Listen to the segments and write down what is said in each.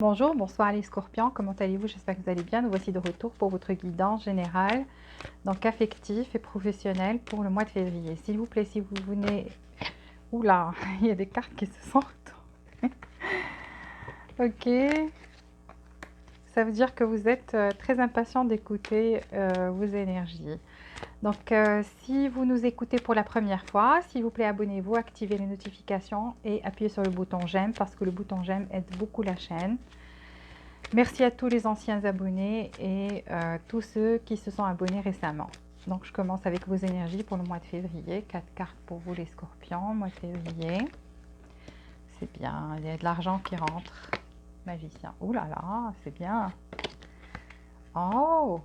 Bonjour, bonsoir les scorpions, comment allez-vous? J'espère que vous allez bien. Nous voici de retour pour votre guidance générale, donc affectif et professionnel pour le mois de février. S'il vous plaît, si vous venez... Oula, il y a des cartes qui se sont retournées. Ok, ça veut dire que vous êtes très impatient d'écouter vos énergies. Donc, si vous nous écoutez pour la première fois, s'il vous plaît, abonnez-vous, activez les notifications et appuyez sur le bouton j'aime parce que le bouton j'aime aide beaucoup la chaîne. Merci à tous les anciens abonnés et tous ceux qui se sont abonnés récemment. Donc, je commence avec vos énergies pour le mois de février. 4 cartes pour vous les scorpions, mois de février. C'est bien, il y a de l'argent qui rentre. Magicien. Ouh là là, c'est bien. Oh,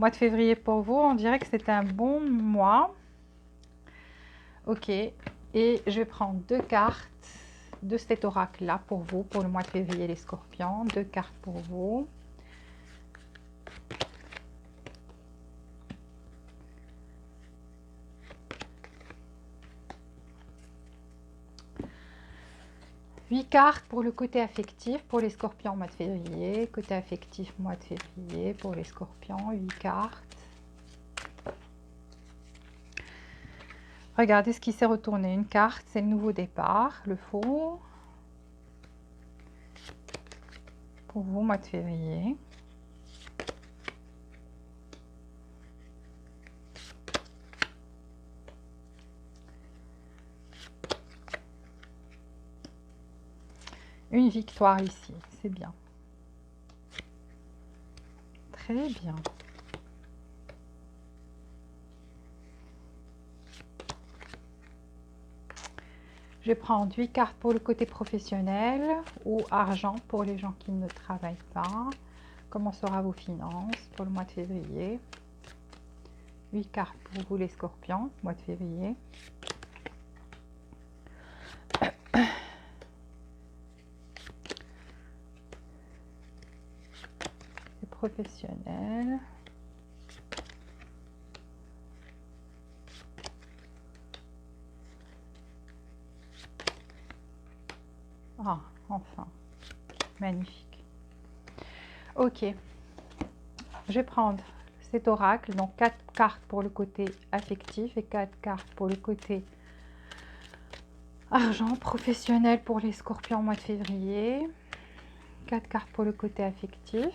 mois de février pour vous, on dirait que c'est un bon mois. Ok, et je vais prendre deux cartes de cet oracle là pour vous, pour le mois de février les scorpions. Deux cartes pour vous. Huit cartes pour le côté affectif pour les scorpions au mois de février. Côté affectif mois de février pour les scorpions. 8 cartes. Regardez ce qui s'est retourné. Une carte, c'est le nouveau départ, le faux. Pour vous, mois de février. Une victoire ici, c'est bien. Très bien. Je vais prendre 8 cartes pour le côté professionnel ou argent pour les gens qui ne travaillent pas. Comment sera vos finances pour le mois de février? 8 cartes pour vous les scorpions, mois de février. Professionnel. Ah, enfin, magnifique. Ok, je vais prendre cet oracle, donc 4 cartes pour le côté affectif et 4 cartes pour le côté argent professionnel pour les scorpions au mois de février. 4 cartes pour le côté affectif.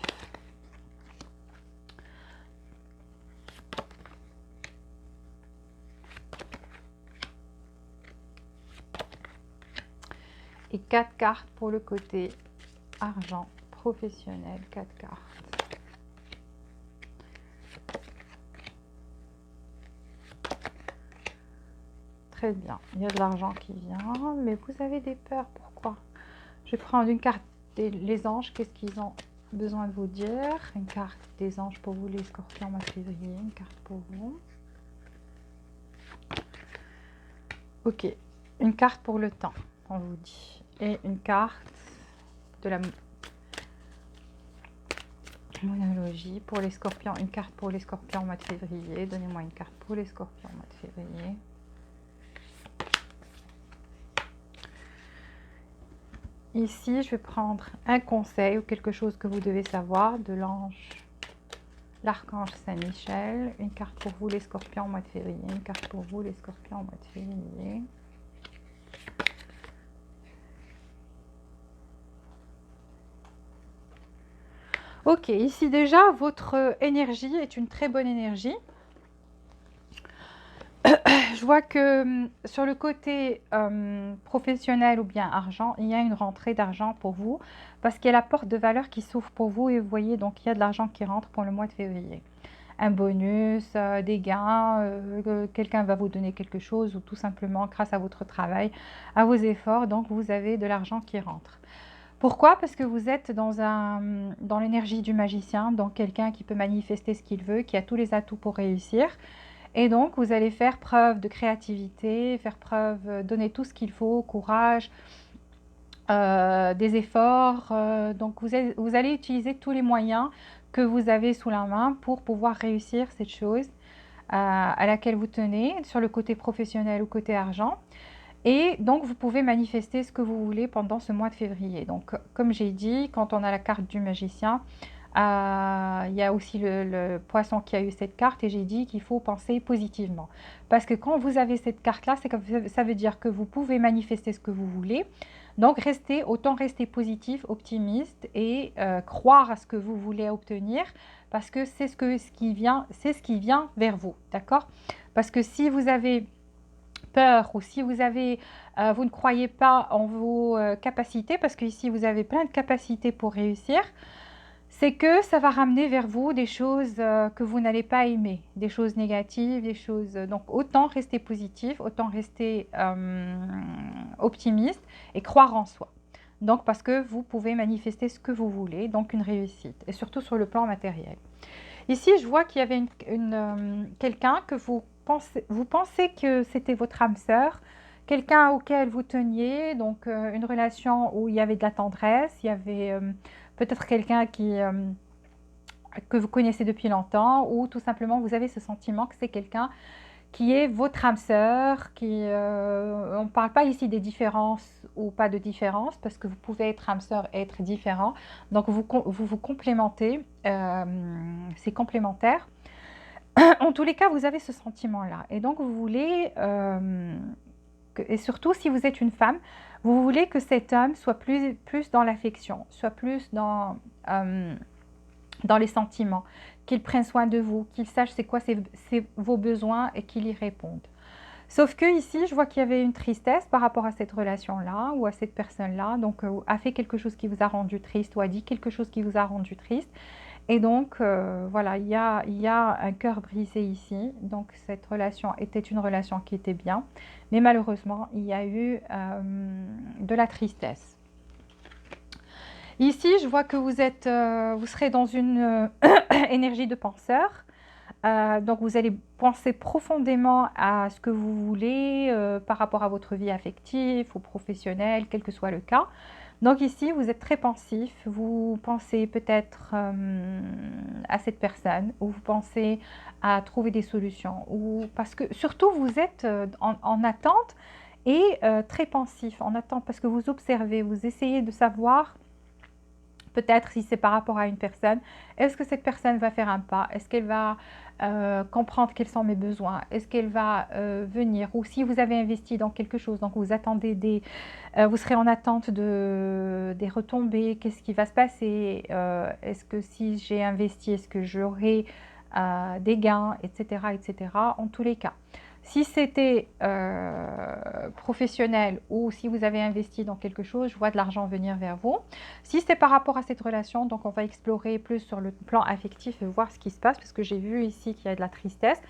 Et 4 cartes pour le côté argent professionnel. 4 cartes. Très bien. Il y a de l'argent qui vient, mais vous avez des peurs. Pourquoi? Je vais prendre une carte des anges. Qu'est-ce qu'ils ont besoin de vous dire? Une carte des anges pour vous, les scorpions, mois de février. Une carte pour vous. Ok. Une carte pour le temps, on vous dit. Et une carte de la monologie pour les scorpions. Une carte pour les scorpions au mois de février. Donnez-moi une carte pour les scorpions au mois de février. Ici, je vais prendre un conseil ou quelque chose que vous devez savoir de l'ange, l'archange Saint-Michel. Une carte pour vous, les scorpions au mois de février. Une carte pour vous, les scorpions au mois de février. Ok, ici déjà, votre énergie est une très bonne énergie. Je vois que sur le côté professionnel ou bien argent, il y a une rentrée d'argent pour vous parce qu'il y a la porte de valeur qui s'ouvre pour vous et vous voyez donc il y a de l'argent qui rentre pour le mois de février. Un bonus, des gains, quelqu'un va vous donner quelque chose ou tout simplement grâce à votre travail, à vos efforts, donc vous avez de l'argent qui rentre. Pourquoi? Parce que vous êtes dans l'énergie du magicien, donc quelqu'un qui peut manifester ce qu'il veut, qui a tous les atouts pour réussir. Et donc, vous allez faire preuve de créativité, faire preuve, donner tout ce qu'il faut, courage, des efforts. Donc, vous allez utiliser tous les moyens que vous avez sous la main pour pouvoir réussir cette chose à laquelle vous tenez, sur le côté professionnel ou côté argent. Et donc, vous pouvez manifester ce que vous voulez pendant ce mois de février. Donc, comme j'ai dit, quand on a la carte du magicien, il y a aussi le poisson qui a eu cette carte et j'ai dit qu'il faut penser positivement. Parce que quand vous avez cette carte-là, ça veut dire que vous pouvez manifester ce que vous voulez. Donc, autant rester positif, optimiste et croire à ce que vous voulez obtenir parce que c'est ce qui vient vers vous, d'accord? Parce que si vous avez peur ou si vous ne croyez pas en vos capacités, parce qu'ici vous avez plein de capacités pour réussir, c'est que ça va ramener vers vous des choses que vous n'allez pas aimer, des choses négatives, des choses... Donc autant rester positif, autant rester optimiste et croire en soi. Donc parce que vous pouvez manifester ce que vous voulez, donc une réussite, et surtout sur le plan matériel. Ici, je vois qu'il y avait quelqu'un que vous pensez que c'était votre âme sœur, quelqu'un auquel vous teniez, donc une relation où il y avait de la tendresse, il y avait peut-être quelqu'un que vous connaissez depuis longtemps, ou tout simplement vous avez ce sentiment que c'est quelqu'un qui est votre âme sœur, on ne parle pas ici des différences ou pas de différence, parce que vous pouvez être âme sœur et être différent. Donc vous complémentez, c'est complémentaire. En tous les cas, vous avez ce sentiment-là. Et donc vous voulez, et surtout si vous êtes une femme, vous voulez que cet homme soit plus dans l'affection, soit plus dans les sentiments, qu'il prenne soin de vous, qu'il sache c'est quoi vos besoins et qu'il y réponde. Sauf que ici, je vois qu'il y avait une tristesse par rapport à cette relation-là ou à cette personne-là, donc a fait quelque chose qui vous a rendu triste ou a dit quelque chose qui vous a rendu triste. Et donc, voilà, il y a un cœur brisé ici. Donc, cette relation était une relation qui était bien, mais malheureusement, il y a eu de la tristesse. Ici, je vois que vous serez dans une énergie de penseur. Donc, vous allez penser profondément à ce que vous voulez par rapport à votre vie affective ou professionnelle, quel que soit le cas. Donc ici, vous êtes très pensif, vous pensez peut-être à cette personne ou vous pensez à trouver des solutions. Parce que surtout, vous êtes en attente et très pensif, en attente parce que vous observez, vous essayez de savoir peut-être si c'est par rapport à une personne, est-ce que cette personne va faire un pas? Est-ce qu'elle va comprendre quels sont mes besoins? Est-ce qu'elle va venir? Ou si vous avez investi dans quelque chose, donc vous attendez vous serez en attente des retombées, qu'est-ce qui va se passer? Est-ce que si j'ai investi, est-ce que j'aurai des gains, etc., etc. En tous les cas. Si c'était professionnel ou si vous avez investi dans quelque chose, je vois de l'argent venir vers vous. Si c'est par rapport à cette relation, donc on va explorer plus sur le plan affectif et voir ce qui se passe parce que j'ai vu ici qu'il y a de la tristesse,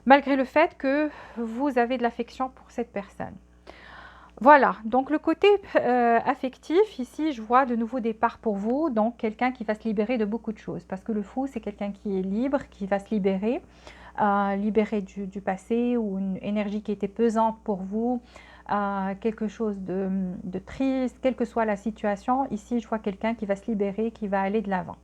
malgré le fait que vous avez de l'affection pour cette personne. Voilà, donc le côté affectif, ici je vois de nouveaux départs pour vous, donc quelqu'un qui va se libérer de beaucoup de choses parce que le fou c'est quelqu'un qui est libre, qui va se libérer. Libérer du passé ou une énergie qui était pesante pour vous, quelque chose de triste, quelle que soit la situation. Ici, je vois quelqu'un qui va se libérer, qui va aller de l'avant.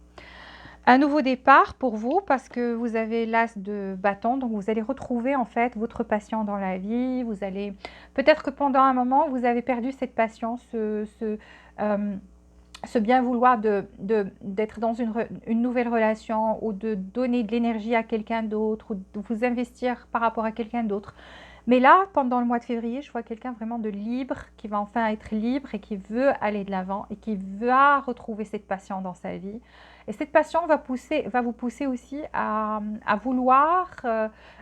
Un nouveau départ pour vous parce que vous avez l'as de bâton, donc vous allez retrouver en fait votre passion dans la vie. Vous allez peut-être que pendant un moment, vous avez perdu cette passion, ce bien vouloir d'être dans une nouvelle relation ou de donner de l'énergie à quelqu'un d'autre ou de vous investir par rapport à quelqu'un d'autre. Mais là, pendant le mois de février, je vois quelqu'un vraiment de libre, qui va enfin être libre et qui veut aller de l'avant et qui va retrouver cette passion dans sa vie. Et cette passion va vous pousser aussi à vouloir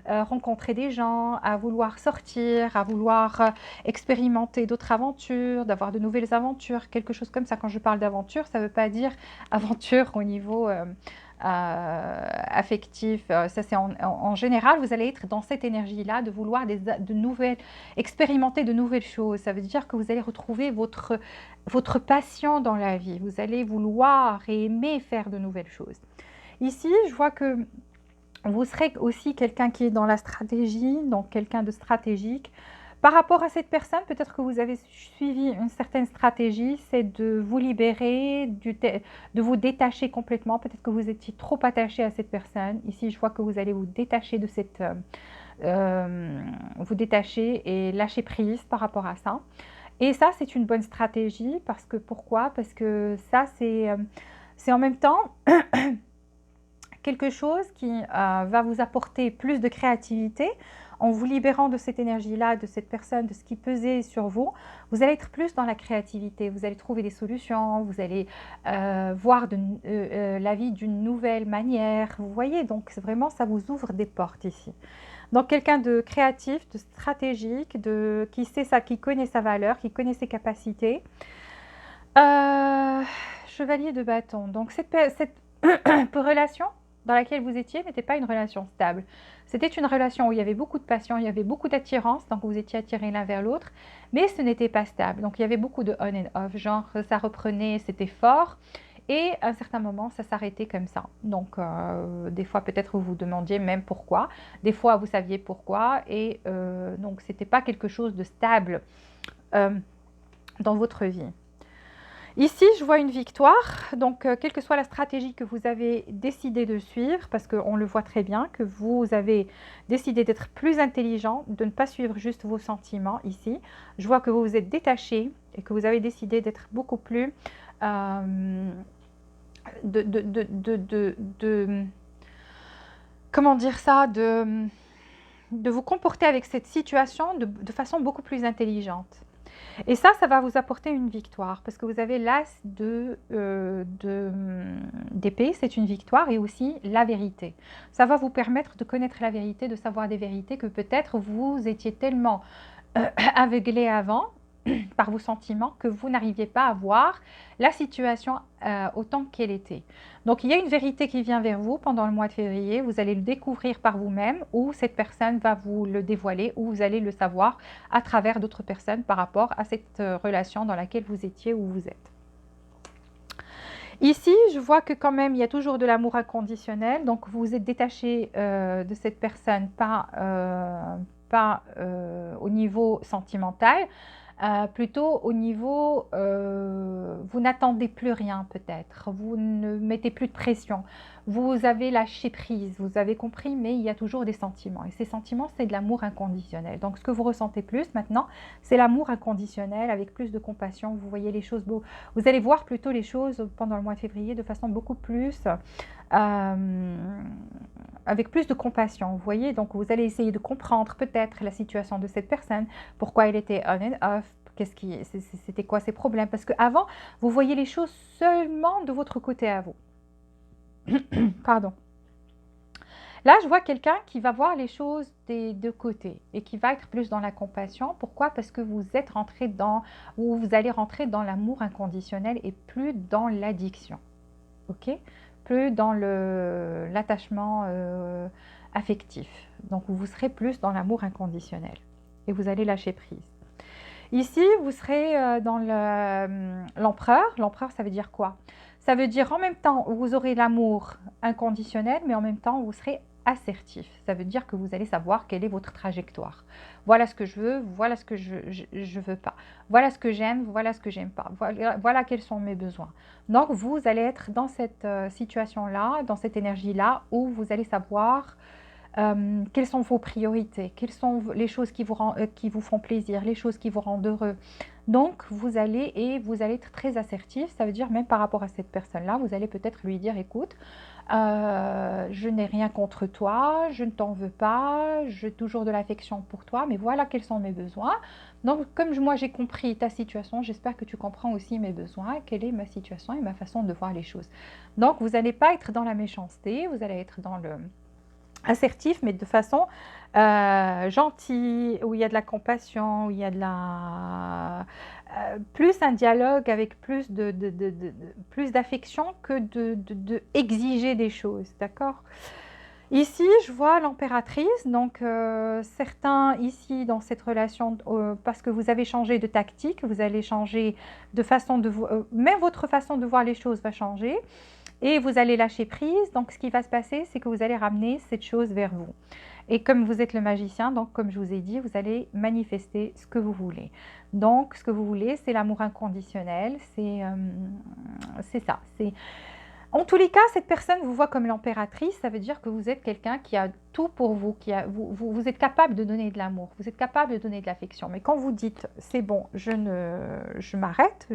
rencontrer des gens, à vouloir sortir, à vouloir expérimenter d'autres aventures, d'avoir de nouvelles aventures, quelque chose comme ça. Quand je parle d'aventure, ça ne veut pas dire aventure au niveau affectif. Ça, c'est en général, vous allez être dans cette énergie-là de vouloir expérimenter de nouvelles choses. Ça veut dire que vous allez retrouver votre passion dans la vie. Vous allez vouloir et aimer faire de nouvelles choses. Ici, je vois que vous serez aussi quelqu'un qui est dans la stratégie, donc quelqu'un de stratégique. Par rapport à cette personne, peut-être que vous avez suivi une certaine stratégie, c'est de vous libérer, de vous détacher complètement. Peut-être que vous étiez trop attaché à cette personne. Ici, je vois que vous allez vous détacher de vous détacher et lâcher prise par rapport à ça. Et ça, c'est une bonne stratégie parce que pourquoi? Parce que ça, c'est en même temps quelque chose qui va vous apporter plus de créativité en vous libérant de cette énergie-là, de cette personne, de ce qui pesait sur vous. Vous allez être plus dans la créativité, vous allez trouver des solutions, vous allez voir la vie d'une nouvelle manière. Vous voyez, donc vraiment, ça vous ouvre des portes ici. Donc quelqu'un de créatif, de stratégique, qui sait ça, qui connaît sa valeur, qui connaît ses capacités. Chevalier de bâton. Donc cette relation dans laquelle vous étiez n'était pas une relation stable. C'était une relation où il y avait beaucoup de passion, il y avait beaucoup d'attirance, donc vous étiez attirés l'un vers l'autre, mais ce n'était pas stable. Donc il y avait beaucoup de on and off, genre ça reprenait, c'était fort, et à un certain moment, ça s'arrêtait comme ça. Donc des fois, peut-être vous vous demandiez même pourquoi, des fois vous saviez pourquoi, et donc c'était pas quelque chose de stable dans votre vie. Ici, je vois une victoire, donc quelle que soit la stratégie que vous avez décidé de suivre, parce qu'on le voit très bien, que vous avez décidé d'être plus intelligent, de ne pas suivre juste vos sentiments ici. Je vois que vous vous êtes détaché et que vous avez décidé d'être beaucoup plus... comment dire ça, de vous comporter avec cette situation de façon beaucoup plus intelligente. Et ça va vous apporter une victoire parce que vous avez l'as d'épée, c'est une victoire, et aussi la vérité. Ça va vous permettre de connaître la vérité, de savoir des vérités que peut-être vous étiez tellement aveuglé avant par vos sentiments que vous n'arriviez pas à voir la situation autant qu'elle était. Donc il y a une vérité qui vient vers vous pendant le mois de février, vous allez le découvrir par vous-même ou cette personne va vous le dévoiler ou vous allez le savoir à travers d'autres personnes par rapport à cette relation dans laquelle vous étiez ou vous êtes. Ici, je vois que quand même, il y a toujours de l'amour inconditionnel, donc vous vous êtes détaché de cette personne, pas au niveau sentimental, plutôt au niveau, vous n'attendez plus rien peut-être, vous ne mettez plus de pression, vous avez lâché prise, vous avez compris, mais il y a toujours des sentiments. Et ces sentiments, c'est de l'amour inconditionnel. Donc ce que vous ressentez plus maintenant, c'est l'amour inconditionnel avec plus de compassion. Vous voyez les choses, vous allez voir plutôt les choses pendant le mois de février de façon beaucoup plus... avec plus de compassion, vous voyez, donc vous allez essayer de comprendre peut-être la situation de cette personne, pourquoi elle était on and off, c'était quoi ses problèmes, parce qu'avant, vous voyez les choses seulement de votre côté à vous. Pardon. Là, je vois quelqu'un qui va voir les choses des deux côtés et qui va être plus dans la compassion. Pourquoi? Parce que vous êtes rentré ou vous allez rentrer dans l'amour inconditionnel et plus dans l'addiction. Ok? Plus dans l'attachement affectif. Donc, vous serez plus dans l'amour inconditionnel et vous allez lâcher prise. Ici, vous serez dans l'empereur. L'empereur, ça veut dire quoi? Ça veut dire en même temps, vous aurez l'amour inconditionnel, mais en même temps, vous serez assertif. Ça veut dire que vous allez savoir quelle est votre trajectoire. Voilà ce que je veux, voilà ce que je ne veux pas. Voilà ce que j'aime, voilà ce que j'aime pas. Voilà quels sont mes besoins. Donc, vous allez être dans cette situation-là, dans cette énergie-là, où vous allez savoir quelles sont vos priorités, quelles sont les choses qui vous font plaisir, les choses qui vous rendent heureux. Donc, vous allez être très assertif. Ça veut dire même par rapport à cette personne-là, vous allez peut-être lui dire, écoute, je n'ai rien contre toi, je ne t'en veux pas, j'ai toujours de l'affection pour toi, mais voilà quels sont mes besoins. Donc, comme moi j'ai compris ta situation, j'espère que tu comprends aussi mes besoins, quelle est ma situation et ma façon de voir les choses. Donc, vous n'allez pas être dans la méchanceté, vous allez être dans le assertif, mais de façon gentille, où il y a de la compassion, où il y a de la... plus un dialogue avec plus plus d'affection que de exiger des choses, d'accord? Ici, je vois l'impératrice, donc certains ici dans cette relation, parce que vous avez changé de tactique, vous allez changer de façon de... même votre façon de voir les choses va changer. Et vous allez lâcher prise, donc ce qui va se passer, c'est que vous allez ramener cette chose vers vous. Et comme vous êtes le magicien, donc comme je vous ai dit, vous allez manifester ce que vous voulez. Donc ce que vous voulez, c'est l'amour inconditionnel, c'est ça. En tous les cas, cette personne vous voit comme l'impératrice, ça veut dire que vous êtes quelqu'un qui a tout pour vous, vous êtes capable de donner de l'amour, vous êtes capable de donner de l'affection. Mais quand vous dites, c'est bon, je m'arrête,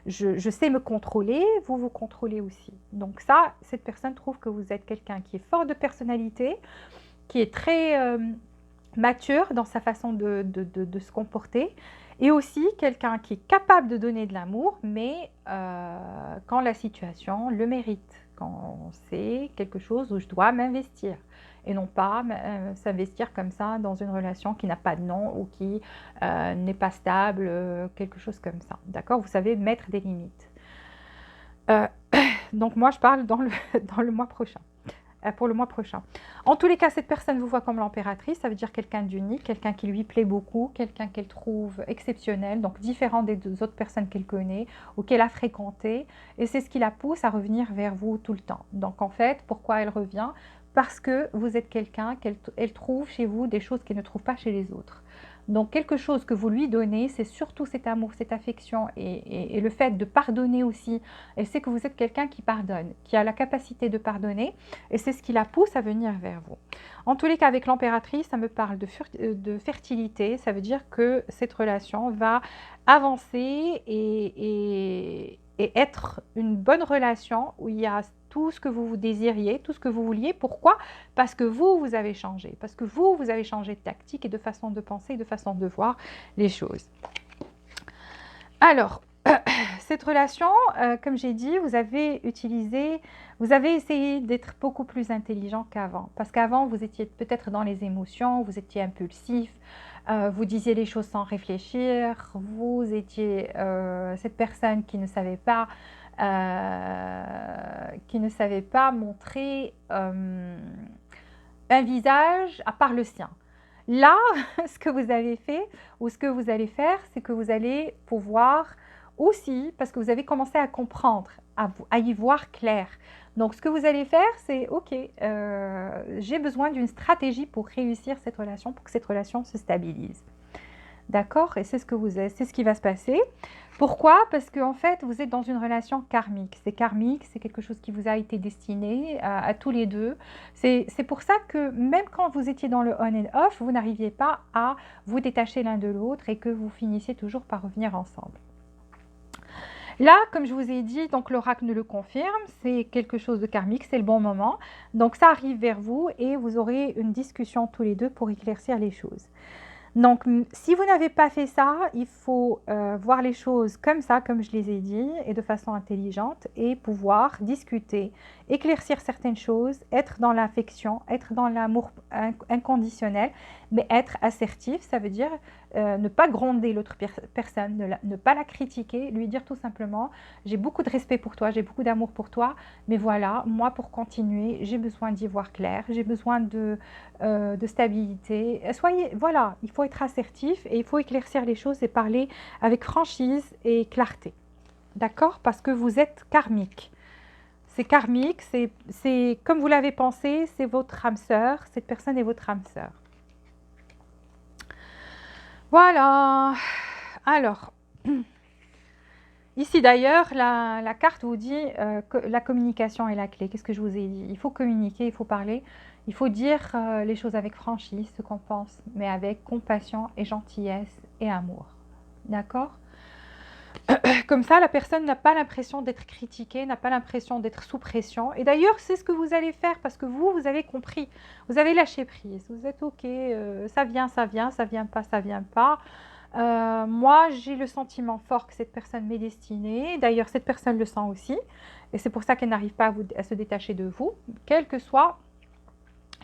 je sais me contrôler, vous vous contrôlez aussi. Donc ça, cette personne trouve que vous êtes quelqu'un qui est fort de personnalité, qui est très mature dans sa façon de se comporter, et aussi quelqu'un qui est capable de donner de l'amour, mais quand la situation le mérite, quand c'est quelque chose où je dois m'investir, et non pas s'investir comme ça dans une relation qui n'a pas de nom ou qui n'est pas stable, quelque chose comme ça. D'accord? Vous savez mettre des limites. Donc moi, je parle dans le mois prochain. Pour le mois prochain. En tous les cas, cette personne vous voit comme l'impératrice, ça veut dire quelqu'un d'unique, quelqu'un qui lui plaît beaucoup, quelqu'un qu'elle trouve exceptionnel, donc différent des deux autres personnes qu'elle connaît ou qu'elle a fréquentées, et c'est ce qui la pousse à revenir vers vous tout le temps. Donc en fait, pourquoi elle revient? Parce que vous êtes quelqu'un qu'elle trouve chez vous des choses qu'elle ne trouve pas chez les autres. Donc quelque chose que vous lui donnez, c'est surtout cet amour, cette affection et le fait de pardonner aussi. Elle sait que vous êtes quelqu'un qui pardonne, qui a la capacité de pardonner, et c'est ce qui la pousse à venir vers vous. En tous les cas, avec l'impératrice, ça me parle de fertilité, ça veut dire que cette relation va avancer et être une bonne relation où il y a tout ce que vous désiriez, tout ce que vous vouliez. Pourquoi? Parce que vous avez changé. Parce que vous avez changé de tactique et de façon de penser, de façon de voir les choses. Alors, cette relation, comme j'ai dit, vous avez essayé d'être beaucoup plus intelligent qu'avant. Parce qu'avant, vous étiez peut-être dans les émotions, vous étiez impulsif, vous disiez les choses sans réfléchir, vous étiez cette personne qui ne savait pas montrer un visage à part le sien. Là, ce que vous avez fait ou ce que vous allez faire, c'est que vous allez pouvoir aussi, parce que vous avez commencé à comprendre, à y voir clair. Donc, ce que vous allez faire, c'est ok, j'ai besoin d'une stratégie pour réussir cette relation, pour que cette relation se stabilise. D'accord? Et c'est ce qui va se passer. Pourquoi? Parce qu'en fait, vous êtes dans une relation karmique. C'est karmique, c'est quelque chose qui vous a été destiné à tous les deux. C'est pour ça que même quand vous étiez dans le on and off, vous n'arriviez pas à vous détacher l'un de l'autre et que vous finissiez toujours par revenir ensemble. Là, comme je vous ai dit, donc l'oracle nous le confirme, c'est quelque chose de karmique, c'est le bon moment. Donc ça arrive vers vous et vous aurez une discussion tous les deux pour éclaircir les choses. Donc, si vous n'avez pas fait ça, il faut voir les choses comme ça, comme je les ai dit, et de façon intelligente, et pouvoir discuter, éclaircir certaines choses, être dans l'affection, être dans l'amour inconditionnel, mais être assertif, ça veut dire ne pas gronder l'autre personne, ne pas la critiquer, lui dire tout simplement « j'ai beaucoup de respect pour toi, j'ai beaucoup d'amour pour toi, mais voilà, moi pour continuer, j'ai besoin d'y voir clair, j'ai besoin de stabilité. » Voilà, il faut être assertif et il faut éclaircir les choses et parler avec franchise et clarté. D'accord? Parce que vous êtes karmique. C'est karmique, c'est comme vous l'avez pensé, c'est votre âme sœur, cette personne est votre âme sœur. Voilà. Alors, ici d'ailleurs, la carte vous dit que la communication est la clé. Qu'est-ce que je vous ai dit? Il faut communiquer, il faut parler, il faut dire les choses avec franchise, ce qu'on pense, mais avec compassion et gentillesse et amour. D'accord? Comme ça, la personne n'a pas l'impression d'être critiquée, n'a pas l'impression d'être sous pression. Et d'ailleurs, c'est ce que vous allez faire parce que vous avez compris. Vous avez lâché prise. Vous êtes OK, ça vient, ça vient pas, ça vient pas. Moi, j'ai le sentiment fort que cette personne m'est destinée. D'ailleurs, cette personne le sent aussi. Et c'est pour ça qu'elle n'arrive pas à se détacher de vous, quelle que soit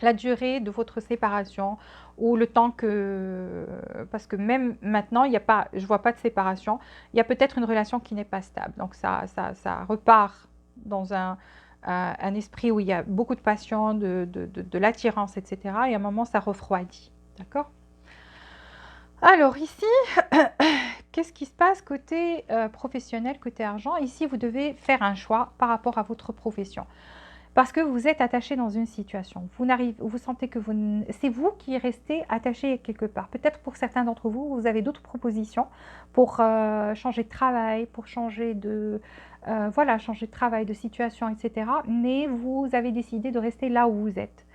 la durée de votre séparation ou le temps que... Parce que même maintenant, je ne vois pas de séparation. Il y a peut-être une relation qui n'est pas stable. Donc, ça repart dans un esprit où il y a beaucoup de passion, de l'attirance, etc. Et à un moment, ça refroidit. D'accord? Alors ici, qu'est-ce qui se passe côté professionnel, côté argent? Ici, vous devez faire un choix par rapport à votre profession. Parce que vous êtes attaché dans une situation. Vous sentez que c'est vous qui restez attaché quelque part. Peut-être pour certains d'entre vous, vous avez d'autres propositions pour changer de travail, pour changer voilà, changer de travail, de situation, etc. Mais vous avez décidé de rester là où vous êtes.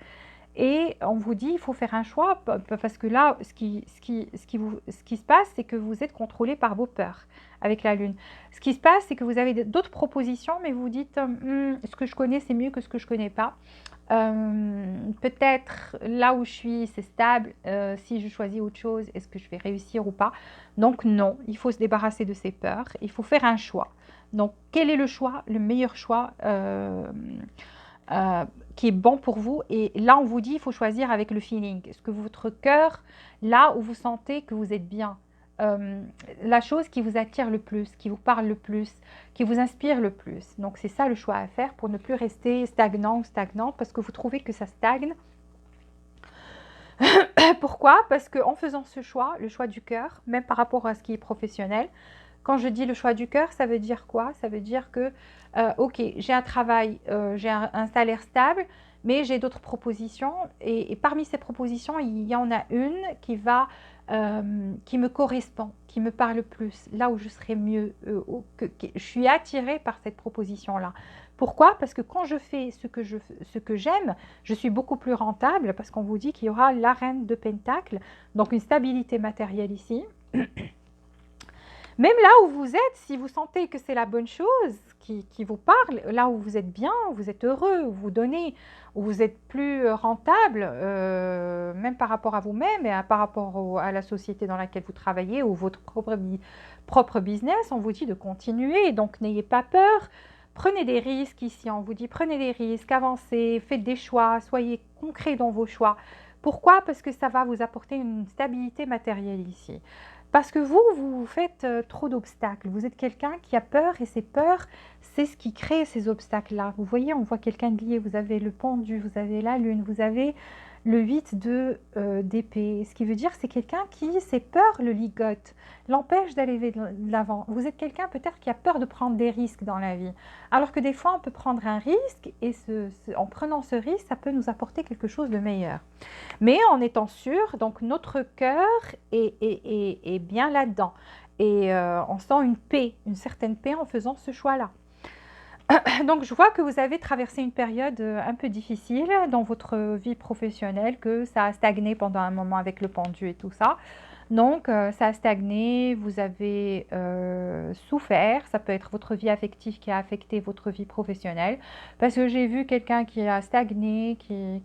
Et on vous dit, il faut faire un choix, parce que là, ce qui se passe, c'est que vous êtes contrôlé par vos peurs avec la Lune. Ce qui se passe, c'est que vous avez d'autres propositions, mais vous dites, ce que je connais, c'est mieux que ce que je ne connais pas. Peut-être là où je suis, c'est stable. Si je choisis autre chose, est-ce que je vais réussir ou pas? Donc non, il faut se débarrasser de ces peurs. Il faut faire un choix. Donc quel est le choix, le meilleur choix euh, qui est bon pour vous? Et là, on vous dit, il faut choisir avec le feeling. Est-ce que votre cœur, là où vous sentez que vous êtes bien, euh, la chose qui vous attire le plus, qui vous parle le plus, qui vous inspire le plus. Donc c'est ça le choix à faire pour ne plus rester stagnant ou stagnante parce que vous trouvez que ça stagne. Pourquoi? Parce qu'en faisant ce choix, le choix du cœur, même par rapport à ce qui est professionnel, quand je dis le choix du cœur, ça veut dire quoi? Ça veut dire que, ok, j'ai un travail, j'ai un salaire stable, mais j'ai d'autres propositions. Et parmi ces propositions, il y en a une qui me correspond, qui me parle plus, là où je serais mieux, je suis attirée par cette proposition-là. Pourquoi? Parce que quand je fais ce que j'aime, je suis beaucoup plus rentable, parce qu'on vous dit qu'il y aura la reine de Pentacle, donc une stabilité matérielle ici. Même là où vous êtes, si vous sentez que c'est la bonne chose qui vous parle, là où vous êtes bien, où vous êtes heureux, où vous donnez, où vous êtes plus rentable, même par rapport à vous-même et par rapport à la société dans laquelle vous travaillez ou votre propre business, on vous dit de continuer. Donc n'ayez pas peur, prenez des risques ici, on vous dit prenez des risques, avancez, faites des choix, soyez concrets dans vos choix. Pourquoi? Parce que ça va vous apporter une stabilité matérielle ici. Parce que vous faites trop d'obstacles. Vous êtes quelqu'un qui a peur et ces peurs, c'est ce qui crée ces obstacles-là. Vous voyez, on voit quelqu'un de lié. Vous avez le pendu, vous avez la lune, vous avez le 8 d'épée. Ce qui veut dire c'est quelqu'un qui, ses peurs le ligotent, l'empêche d'aller de l'avant. Vous êtes quelqu'un peut-être qui a peur de prendre des risques dans la vie. Alors que des fois, on peut prendre un risque et en prenant ce risque, ça peut nous apporter quelque chose de meilleur. Mais en étant sûr, donc notre cœur est bien là-dedans. Et on sent une paix, une certaine paix en faisant ce choix-là. Donc je vois que vous avez traversé une période un peu difficile dans votre vie professionnelle, que ça a stagné pendant un moment avec le pendu et tout ça. Donc ça a stagné, vous avez souffert, ça peut être votre vie affective qui a affecté votre vie professionnelle. Parce que j'ai vu quelqu'un qui a stagné, qui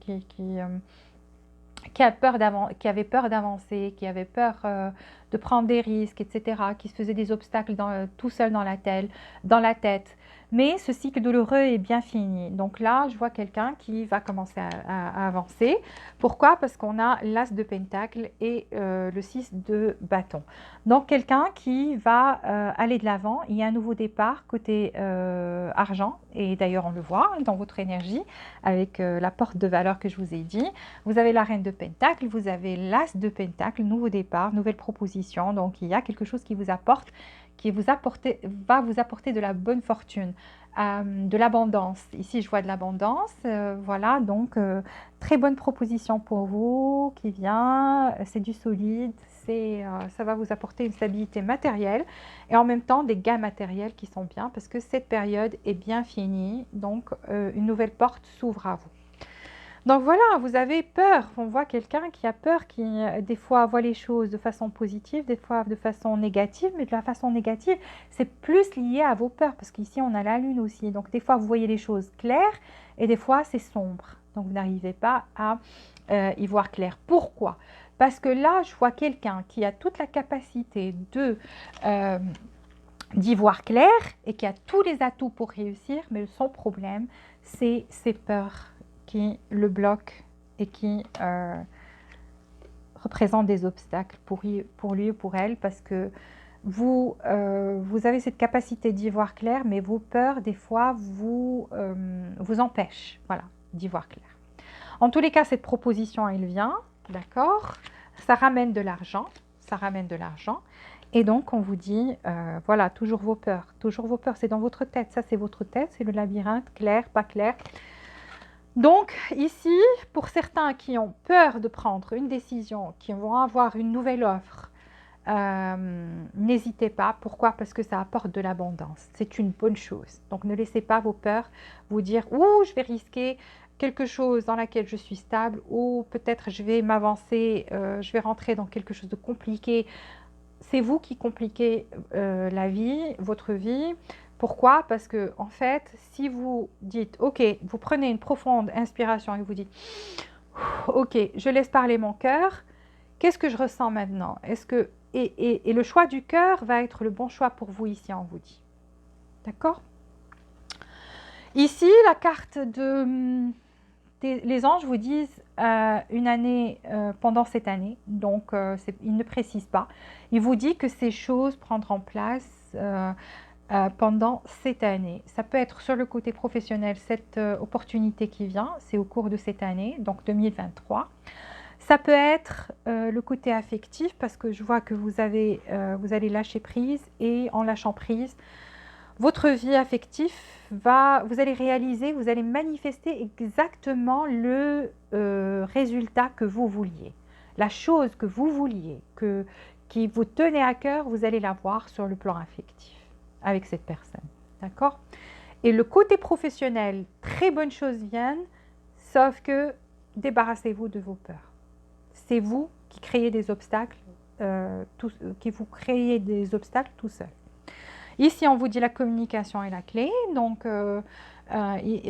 avait peur d'avancer, qui avait peur de prendre des risques, etc., qui se faisait des obstacles tout seul dans la tête. Mais ce cycle douloureux est bien fini. Donc là, je vois quelqu'un qui va commencer à avancer. Pourquoi? Parce qu'on a l'as de pentacle et le 6 de bâton. Donc quelqu'un qui va aller de l'avant. Il y a un nouveau départ côté argent. Et d'ailleurs, on le voit dans votre énergie avec la porte de valeur que je vous ai dit. Vous avez la reine de pentacle, vous avez l'as de pentacle, nouveau départ, nouvelle proposition. Donc il y a quelque chose qui vous apporte, va vous apporter de la bonne fortune, de l'abondance. Ici, je vois de l'abondance. Voilà, donc très bonne proposition pour vous qui vient. C'est du solide, ça va vous apporter une stabilité matérielle et en même temps des gains matériels qui sont bien parce que cette période est bien finie. Donc une nouvelle porte s'ouvre à vous. Donc voilà, vous avez peur. On voit quelqu'un qui a peur, qui des fois voit les choses de façon positive, des fois de façon négative, mais de la façon négative, c'est plus lié à vos peurs, parce qu'ici on a la lune aussi. Donc des fois vous voyez les choses claires et des fois c'est sombre. Donc vous n'arrivez pas à y voir clair. Pourquoi? Parce que là, je vois quelqu'un qui a toute la capacité d'y voir clair et qui a tous les atouts pour réussir, mais son problème, c'est ses peurs qui le bloquent et qui représentent des obstacles pour lui ou pour elle, parce que vous avez cette capacité d'y voir clair, mais vos peurs, des fois, vous empêchent, voilà, d'y voir clair. En tous les cas, cette proposition, elle vient, d'accord? Ça ramène de l'argent, Et donc, on vous dit, voilà, toujours vos peurs, c'est dans votre tête, ça c'est votre tête, c'est le labyrinthe, clair, pas clair. Donc ici, pour certains qui ont peur de prendre une décision, qui vont avoir une nouvelle offre, n'hésitez pas. Pourquoi? Parce que ça apporte de l'abondance. C'est une bonne chose. Donc, ne laissez pas vos peurs vous dire « Ouh, je vais risquer quelque chose dans laquelle je suis stable ou peut-être je vais m'avancer, je vais rentrer dans quelque chose de compliqué. » C'est vous qui compliquez la vie, votre vie. Pourquoi? Parce que en fait, si vous dites, ok, vous prenez une profonde inspiration et vous dites, ok, je laisse parler mon cœur, qu'est-ce que je ressens maintenant? Est-ce que et le choix du cœur va être le bon choix pour vous ici, on vous dit. D'accord? Ici, la carte les anges vous disent une année pendant cette année, donc ils ne précisent pas. Ils vous disent que ces choses prendront place pendant cette année. Ça peut être sur le côté professionnel, cette opportunité qui vient, c'est au cours de cette année, donc 2023. Ça peut être le côté affectif, parce que je vois que vous allez lâcher prise, et en lâchant prise, votre vie affective vous allez réaliser, vous allez manifester exactement le résultat que vous vouliez. La chose que vous vouliez, qui vous tenait à cœur, vous allez la voir sur le plan affectif avec cette personne. D'accord? Et le côté professionnel, très bonnes choses viennent, sauf que débarrassez-vous de vos peurs. C'est vous qui créez des obstacles, qui vous créez des obstacles tout seul. Ici, on vous dit la communication est la clé, donc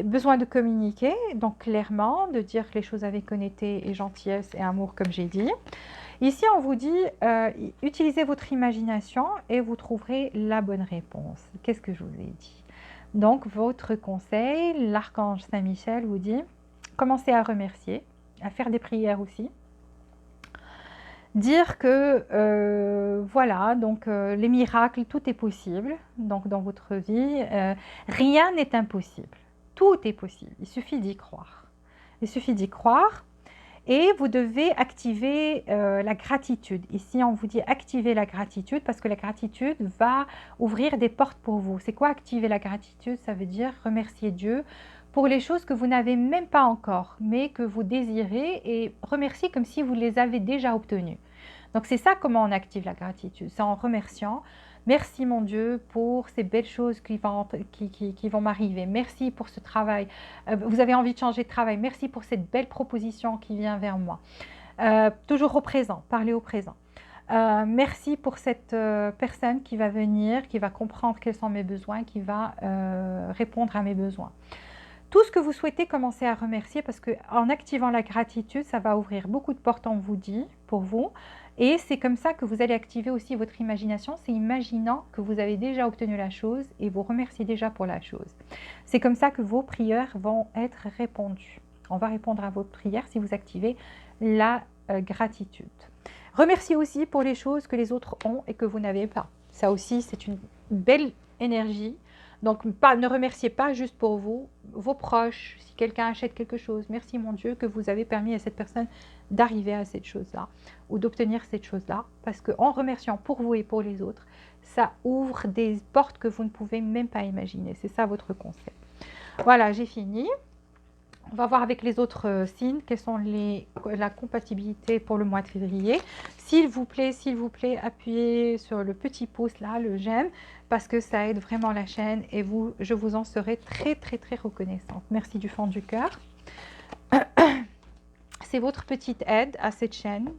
besoin de communiquer, donc clairement, de dire les choses avec honnêteté et gentillesse et amour, comme j'ai dit. Ici, on vous dit, utilisez votre imagination et vous trouverez la bonne réponse. Qu'est-ce que je vous ai dit? Donc, votre conseil, l'archange Saint-Michel vous dit, commencez à remercier, à faire des prières aussi. Dire que, voilà, donc les miracles, tout est possible donc, dans votre vie. Rien n'est impossible. Tout est possible. Il suffit d'y croire. Il suffit d'y croire. Et vous devez activer la gratitude. Ici, on vous dit activer la gratitude parce que la gratitude va ouvrir des portes pour vous. C'est quoi activer la gratitude? Ça veut dire remercier Dieu pour les choses que vous n'avez même pas encore, mais que vous désirez et remercier comme si vous les avez déjà obtenues. Donc, c'est ça comment on active la gratitude. C'est en remerciant. Merci mon Dieu pour ces belles choses qui vont m'arriver. Merci pour ce travail. Vous avez envie de changer de travail. Merci pour cette belle proposition qui vient vers moi. Toujours au présent, parlez au présent. Merci pour cette personne qui va venir, qui va comprendre quels sont mes besoins, qui va répondre à mes besoins. Tout ce que vous souhaitez, commencer à remercier parce qu'en activant la gratitude, ça va ouvrir beaucoup de portes, on vous dit, pour vous. Et c'est comme ça que vous allez activer aussi votre imagination. C'est imaginant que vous avez déjà obtenu la chose et vous remerciez déjà pour la chose. C'est comme ça que vos prières vont être répondues. On va répondre à vos prières si vous activez la gratitude. Remerciez aussi pour les choses que les autres ont et que vous n'avez pas. Ça aussi, c'est une belle énergie. Donc, ne remerciez pas juste pour vous, vos proches, si quelqu'un achète quelque chose. Merci mon Dieu que vous avez permis à cette personne d'arriver à cette chose-là ou d'obtenir cette chose-là. Parce qu'en remerciant pour vous et pour les autres, ça ouvre des portes que vous ne pouvez même pas imaginer. C'est ça votre conseil. Voilà, j'ai fini. On va voir avec les autres signes quelles sont la compatibilité pour le mois de février. S'il vous plaît, appuyez sur le petit pouce là, le j'aime, parce que ça aide vraiment la chaîne et je vous en serai très très très reconnaissante. Merci du fond du cœur. C'est votre petite aide à cette chaîne,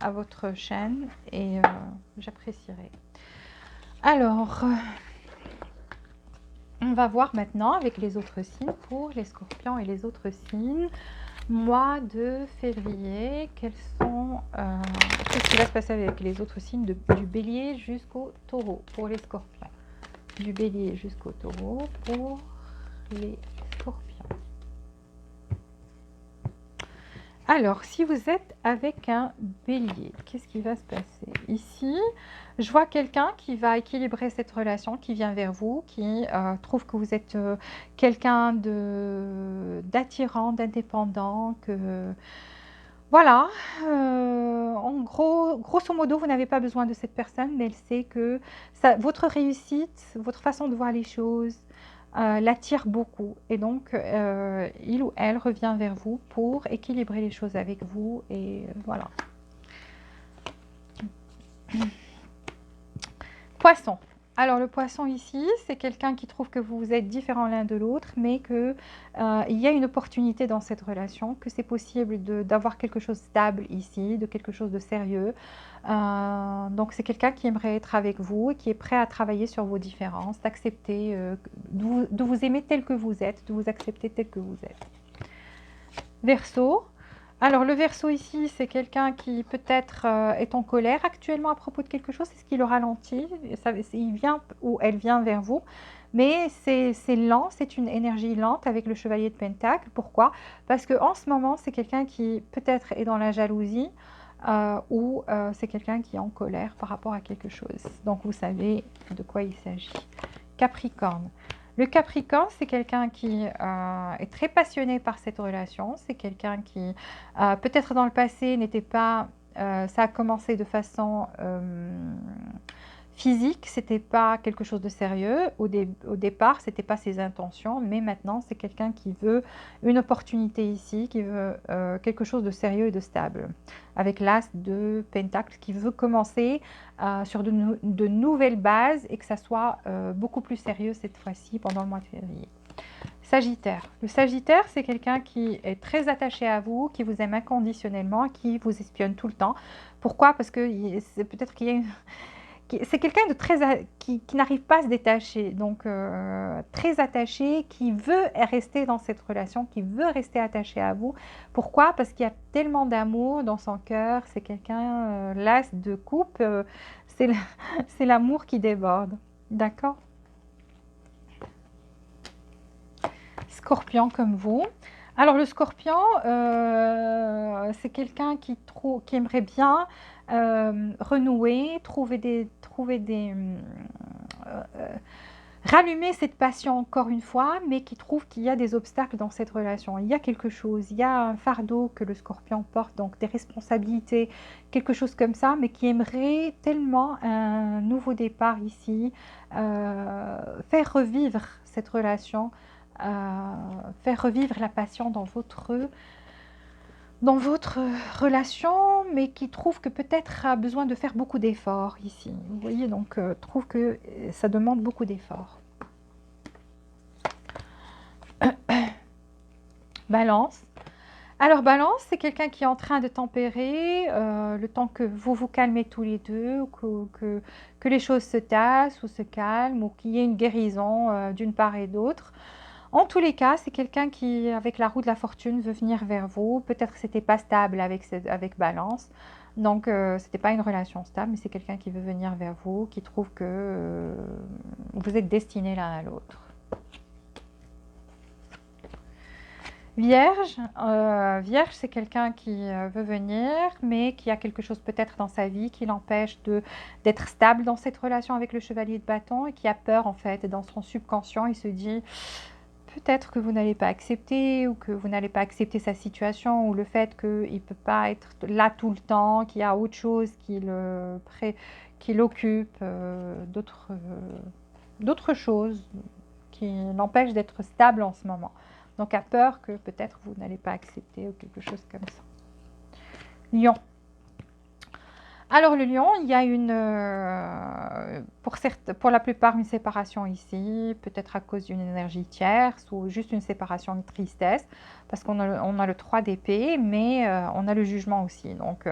à votre chaîne, et j'apprécierai. Alors, on va voir maintenant avec les autres signes pour les scorpions et les autres signes. Mois de février, qu'est-ce qui va se passer avec les autres signes du bélier jusqu'au taureau pour les scorpions? Du bélier jusqu'au taureau pour les scorpions. Alors, si vous êtes avec un bélier, qu'est-ce qui va se passer? Ici, je vois quelqu'un qui va équilibrer cette relation, qui vient vers vous, qui trouve que vous êtes quelqu'un d'attirant, d'indépendant, que... Voilà, en gros, grosso modo, vous n'avez pas besoin de cette personne, mais elle sait que votre réussite, votre façon de voir les choses, l'attire beaucoup et donc il ou elle revient vers vous pour équilibrer les choses avec vous et voilà. Poisson. Alors le poisson ici, c'est quelqu'un qui trouve que vous êtes différents l'un de l'autre, mais que il y a une opportunité dans cette relation, que c'est possible d'avoir quelque chose de stable ici, de quelque chose de sérieux. Donc c'est quelqu'un qui aimerait être avec vous et qui est prêt à travailler sur vos différences, d'accepter, de vous aimer tel que vous êtes, de vous accepter tel que vous êtes. Verseau. Alors le Verseau ici, c'est quelqu'un qui peut-être est en colère actuellement à propos de quelque chose, c'est ce qui le ralentit, il vient ou elle vient vers vous, mais c'est lent, c'est une énergie lente avec le Chevalier de Pentacle. Pourquoi? Parce qu'en ce moment, c'est quelqu'un qui peut-être est dans la jalousie ou c'est quelqu'un qui est en colère par rapport à quelque chose. Donc vous savez de quoi il s'agit. Capricorne. Le Capricorne, c'est quelqu'un qui est très passionné par cette relation. C'est quelqu'un qui, peut-être dans le passé, n'était pas... ça a commencé de façon physique, c'était pas quelque chose de sérieux. Au départ, c'était pas ses intentions, mais maintenant, c'est quelqu'un qui veut une opportunité ici, qui veut quelque chose de sérieux et de stable. Avec l'As de Pentacle, qui veut commencer sur de nouvelles bases et que ça soit beaucoup plus sérieux cette fois-ci pendant le mois de février. Sagittaire. Le Sagittaire, c'est quelqu'un qui est très attaché à vous, qui vous aime inconditionnellement, qui vous espionne tout le temps. Pourquoi? Parce que peut-être qu'il y a une... C'est quelqu'un de très qui n'arrive pas à se détacher, donc très attaché, qui veut rester dans cette relation, qui veut rester attaché à vous. Pourquoi? Parce qu'il y a tellement d'amour dans son cœur. C'est quelqu'un, l'as de coupe, c'est l'amour qui déborde. D'accord? Scorpion comme vous. Alors le Scorpion, c'est quelqu'un qui aimerait bien renouer, rallumer cette passion encore une fois, mais qui trouve qu'il y a des obstacles dans cette relation. Il y a quelque chose, il y a un fardeau que le Scorpion porte, donc des responsabilités, quelque chose comme ça, mais qui aimerait tellement un nouveau départ ici, faire revivre cette relation, faire revivre la passion dans votre relation, mais qui trouve que peut-être a besoin de faire beaucoup d'efforts ici. Vous voyez, donc trouve que ça demande beaucoup d'efforts. Balance. Alors Balance, c'est quelqu'un qui est en train de tempérer le temps que vous vous calmez tous les deux, que les choses se tassent ou se calment, ou qu'il y ait une guérison d'une part et d'autre. En tous les cas, c'est quelqu'un qui, avec la roue de la fortune, veut venir vers vous. Peut-être que ce n'était pas stable avec Balance. Donc, ce n'était pas une relation stable, mais c'est quelqu'un qui veut venir vers vous, qui trouve que vous êtes destinés l'un à l'autre. Vierge, Vierge, c'est quelqu'un qui veut venir, mais qui a quelque chose peut-être dans sa vie qui l'empêche d'être stable dans cette relation avec le chevalier de bâton et qui a peur en fait. Dans son subconscient, il se dit peut-être que vous n'allez pas accepter ou que vous n'allez pas accepter sa situation ou le fait qu'il ne peut pas être là tout le temps, qu'il y a autre chose qui l'occupe, d'autres choses qui l'empêchent d'être stable en ce moment. Donc, a peur que peut-être vous n'allez pas accepter ou quelque chose comme ça. Lion. Alors, le lion, il y a pour la plupart une séparation ici, peut-être à cause d'une énergie tierce ou juste une séparation de tristesse, parce qu'on a le 3 d'épée, mais on a le jugement aussi. Donc,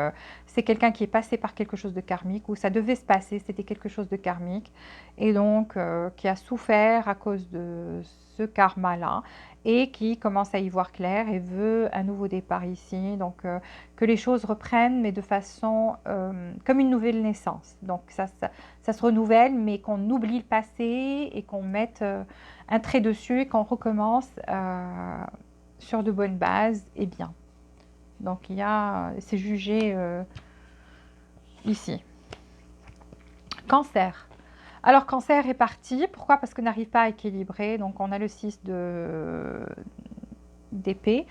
c'est quelqu'un qui est passé par quelque chose de karmique, ou ça devait se passer, c'était quelque chose de karmique, et donc qui a souffert à cause de ce karma-là, et qui commence à y voir clair et veut un nouveau départ ici. Donc, que les choses reprennent, mais de façon comme une nouvelle naissance. Donc, ça se renouvelle, mais qu'on oublie le passé et qu'on mette un trait dessus et qu'on recommence sur de bonnes bases et bien. Donc, c'est jugé ici. Cancer. Alors, Cancer est parti. Pourquoi? Parce qu'on n'arrive pas à équilibrer. Donc, on a le 6 d'épée.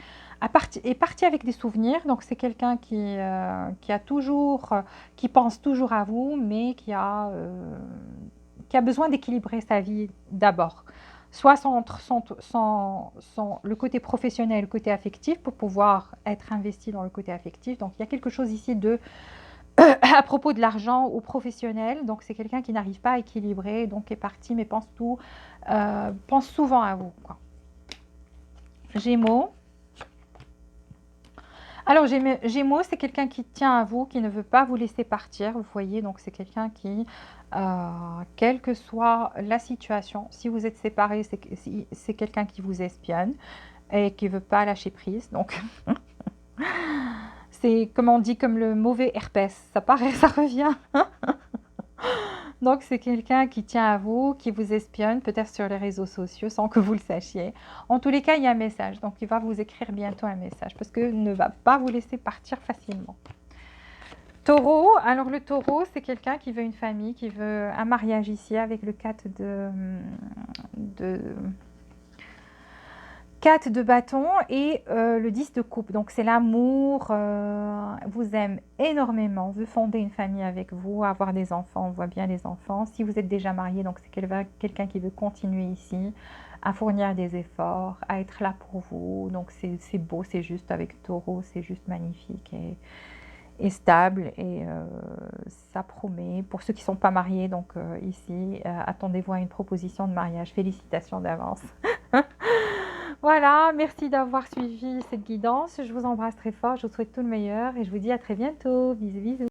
Est parti avec des souvenirs. Donc, c'est quelqu'un qui pense toujours à vous, mais qui a besoin d'équilibrer sa vie d'abord. Soit le côté professionnel, le côté affectif, pour pouvoir être investi dans le côté affectif. Donc, il y a quelque chose ici de à propos de l'argent ou professionnel. Donc, c'est quelqu'un qui n'arrive pas à équilibrer, donc est parti, mais pense souvent à vous, quoi. Gémeaux. Alors, Gémeaux, c'est quelqu'un qui tient à vous, qui ne veut pas vous laisser partir, vous voyez. Donc, c'est quelqu'un qui, quelle que soit la situation, si vous êtes séparés, c'est quelqu'un qui vous espionne et qui ne veut pas lâcher prise. Donc, c'est, comme on dit, comme le mauvais herpès. Ça paraît, ça revient. Donc, c'est quelqu'un qui tient à vous, qui vous espionne, peut-être sur les réseaux sociaux, sans que vous le sachiez. En tous les cas, il y a un message. Donc, il va vous écrire bientôt un message, parce qu'il ne va pas vous laisser partir facilement. Taureau, alors le taureau, c'est quelqu'un qui veut une famille, qui veut un mariage ici, avec le 4 de bâton et le 10 de coupe. Donc, c'est l'amour, vous aime énormément, veut fonder une famille avec vous, avoir des enfants, on voit bien les enfants. Si vous êtes déjà marié, donc c'est quelqu'un qui veut continuer ici, à fournir des efforts, à être là pour vous. Donc, c'est beau, c'est juste avec taureau, c'est juste magnifique et stable et ça promet. Pour ceux qui ne sont pas mariés, donc ici, attendez-vous à une proposition de mariage. Félicitations d'avance. Voilà, merci d'avoir suivi cette guidance. Je vous embrasse très fort, je vous souhaite tout le meilleur et je vous dis à très bientôt. Bisous, bisous.